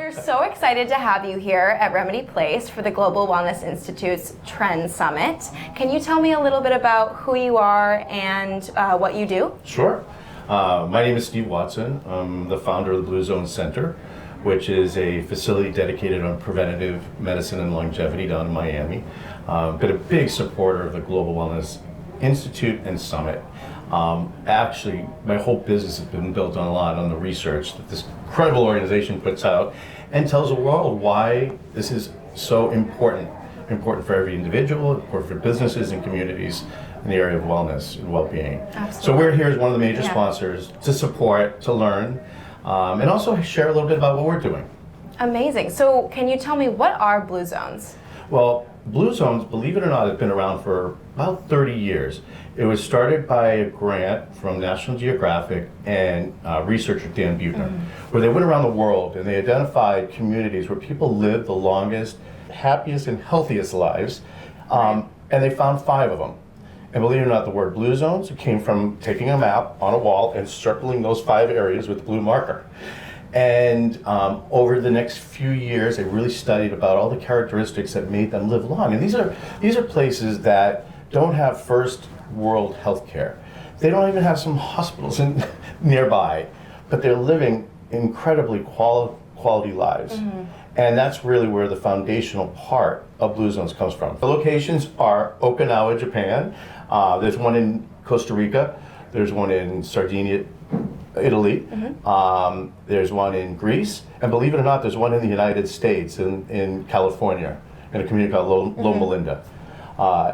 we're so excited to have you here at Remedy Place for the Global Wellness Institute's Trend Summit. Can you tell me a little bit about who you are and what you do? Sure. My name is Steve Watson. I'm the founder of the Blue Zone Center, which is a facility dedicated on preventative medicine and longevity down in Miami. Been a big supporter of the Global Wellness Institute and Summit. Actually, my whole business has been built on the research that this incredible organization puts out and tells the world why this is so important. Important for every individual, important for businesses and communities in the area of wellness and well-being. Absolutely. So we're here as one of the major sponsors to support, to learn, and also share a little bit about what we're doing. Amazing. So can you tell me, what are Blue Zones? Well, Blue Zones, believe it or not, have been around for about 30 years. It was started by a grant from National Geographic and researcher Dan Buettner, where they went around the world and they identified communities where people live the longest, happiest, and healthiest lives, and they found 5 of them. And believe it or not, the word Blue Zones came from taking a map on a wall and circling those 5 areas with a blue marker. And over the next few years, they really studied about all the characteristics that made them live long. And these are places that don't have first world health care. They don't even have some hospitals nearby, but they're living incredibly quality lives. And that's really where the foundational part of Blue Zones comes from. The locations are Okinawa, Japan. There's one in Costa Rica. There's one in Sardinia, Italy. There's one in Greece. And believe it or not, there's one in the United States, in California, in a community called Loma Linda.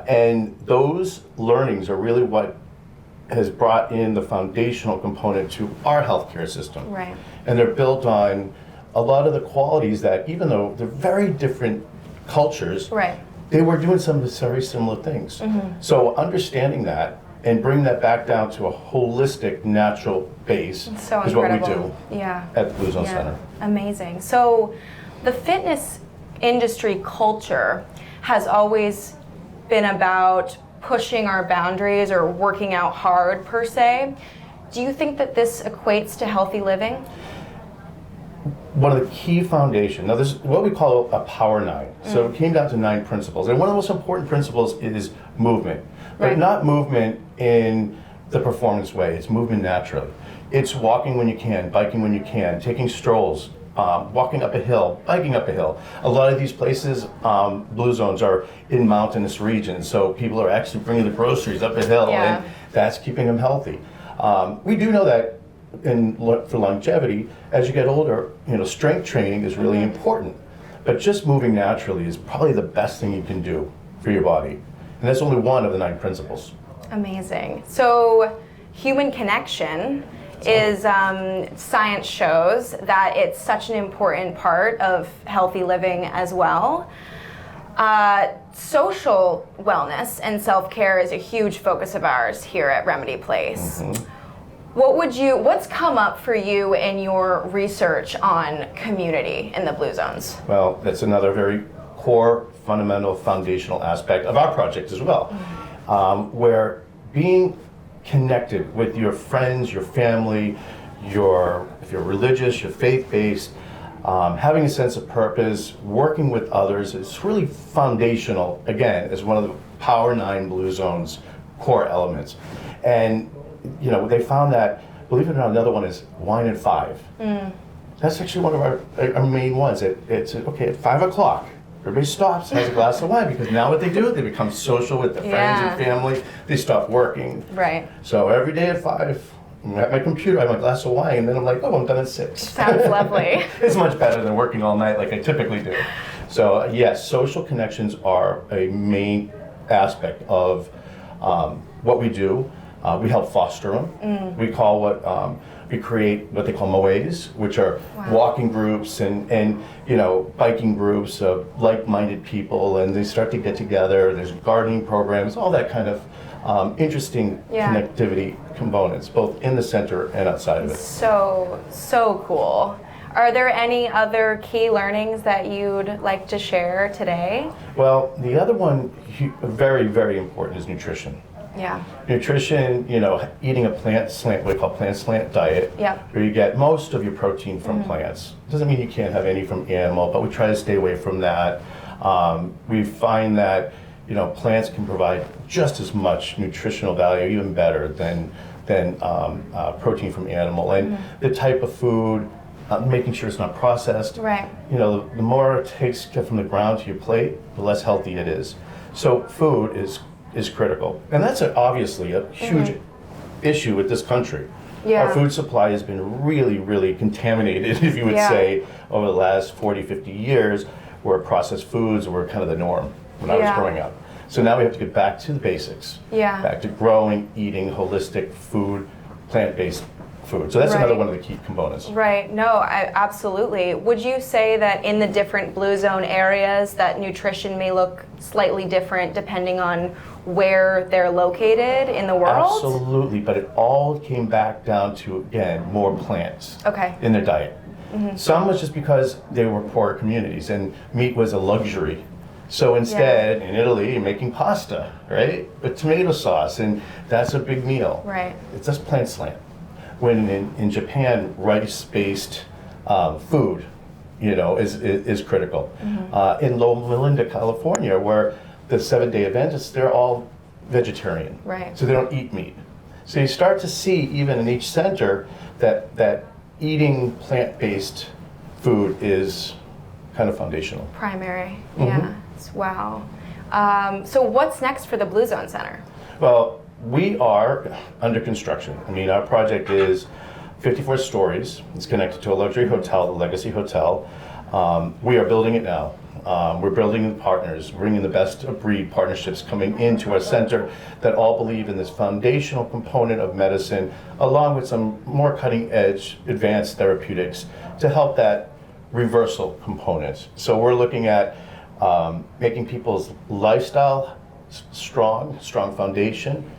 And those learnings are really what has brought in the foundational component to our healthcare system. Right. And they're built on a lot of the qualities that, even though they're very different cultures, they were doing some very similar things. So understanding that and bring that back down to a holistic, natural base is what we do at the Blue Zone Center. Amazing. So the fitness industry culture has always been about pushing our boundaries or working out hard, per se. Do you think that this equates to healthy living? One of the key foundations, now this is what we call a Power 9. So it came down to 9 principles. And one of the most important principles is movement. But not movement in the performance way, it's movement naturally. It's walking when you can, biking when you can, taking strolls, walking up a hill, biking up a hill. A lot of these places, Blue Zones, are in mountainous regions, so people are actually bringing the groceries up a hill, and that's keeping them healthy. We do know that for longevity, as you get older, strength training is really important. But just moving naturally is probably the best thing you can do for your body. And that's only one of the 9 principles. Amazing. So human connection is, science shows that it's such an important part of healthy living as well. Social wellness and self-care is a huge focus of ours here at Remedy Place. What's come up for you in your research on community in the Blue Zones? Well, that's another very core, fundamental, foundational aspect of our project as well, where being connected with your friends, your family, if you're religious, you're faith-based, having a sense of purpose, working with others, it's really foundational, again, as one of the Power 9 Blue Zones core elements. And they found that, believe it or not, another one is wine at 5. That's actually one of our main ones. It's okay, at 5 o'clock, everybody stops, has a glass of wine, because now what they do, they become social with their friends and family. They stop working. Right. So every day at 5, I'm at my computer, I have a glass of wine, and then I'm like, oh, I'm done at 6. Sounds lovely. It's much better than working all night like I typically do. So yes, social connections are a main aspect of what we do. We help foster them. We create what they call MOAs, which are walking groups and biking groups of like-minded people, and they start to get together. There's gardening programs, all that kind of interesting connectivity components, both in the center and outside of it. So cool. Are there any other key learnings that you'd like to share today? Well, the other one, very, very important, is nutrition. Yeah. Nutrition, eating a plant slant, what we call plant slant diet, Yep. where you get most of your protein from plants. Doesn't mean you can't have any from animal, but we try to stay away from that. We find that plants can provide just as much nutritional value, even better than protein from animal. And the type of food, making sure it's not processed. Right. The more it takes to get from the ground to your plate, the less healthy it is. So food is critical. And that's obviously a huge issue with this country. Yeah. Our food supply has been really, really contaminated, if you would say, over the last 40, 50 years, where processed foods were kind of the norm when I was growing up. So now we have to get back to the basics. Yeah. Back to growing, eating holistic food, plant-based food. So that's another one of the key components. Right. No, absolutely. Would you say that in the different blue zone areas that nutrition may look slightly different depending on where they're located in the world? Absolutely, but it all came back down to, again, more plants in their diet. Some was just because they were poor communities and meat was a luxury. So instead, in Italy, you're making pasta, right? With tomato sauce, and that's a big meal. Right. It's just plant slant. When in Japan, rice-based food, is critical. In Loma Linda, California, where the 7-Day Adventists, they're all vegetarian. Right. So they don't eat meat. So you start to see, even in each center, that eating plant-based food is kind of foundational. Primary. Yeah. Wow. So what's next for the Blue Zone Center? Well, we are under construction. I mean, our project is 54 stories. It's connected to a luxury hotel, the Legacy Hotel. We are building it now. We're building partners, bringing the best of breed partnerships coming into our center that all believe in this foundational component of medicine, along with some more cutting edge advanced therapeutics to help that reversal component. So we're looking at making people's lifestyle strong foundation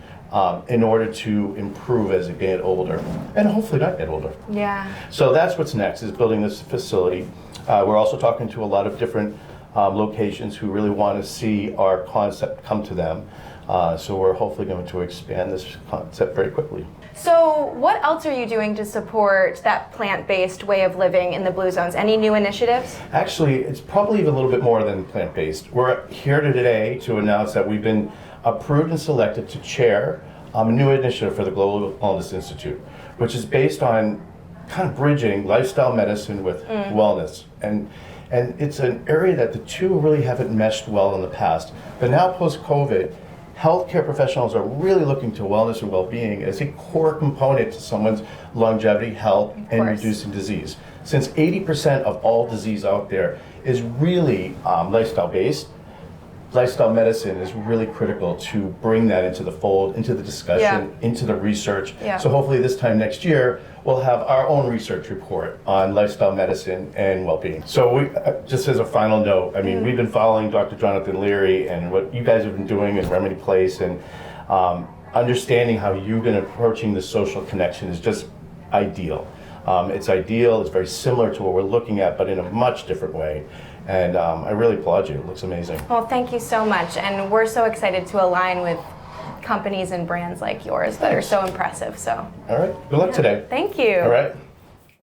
in order to improve as they get older, and hopefully not get older. Yeah. So that's what's next, is building this facility. We're also talking to a lot of different locations who really want to see our concept come to them. So we're hopefully going to expand this concept very quickly. So what else are you doing to support that plant-based way of living in the Blue Zones? Any new initiatives? Actually, it's probably even a little bit more than plant-based. We're here today to announce that we've been approved and selected to chair a new initiative for the Global Wellness Institute, which is based on kind of bridging lifestyle medicine with wellness. And it's an area that the two really haven't meshed well in the past. But now post-COVID, healthcare professionals are really looking to wellness and well-being as a core component to someone's longevity, health, and reducing disease. Since 80% of all disease out there is really lifestyle-based, lifestyle medicine is really critical to bring that into the fold, into the discussion, into the research. So hopefully this time next year, we'll have our own research report on lifestyle medicine and well-being. So we, just as a final note, I mean, we've been following Dr. Jonathan Leary and what you guys have been doing in Remedy Place, and understanding how you've been approaching the social connection is just ideal. It's ideal, it's very similar to what we're looking at, but in a much different way. And I really applaud you. It looks amazing. Well, thank you so much. And we're so excited to align with companies and brands like yours that are so impressive. So, all right. Good luck today. Thank you. All right.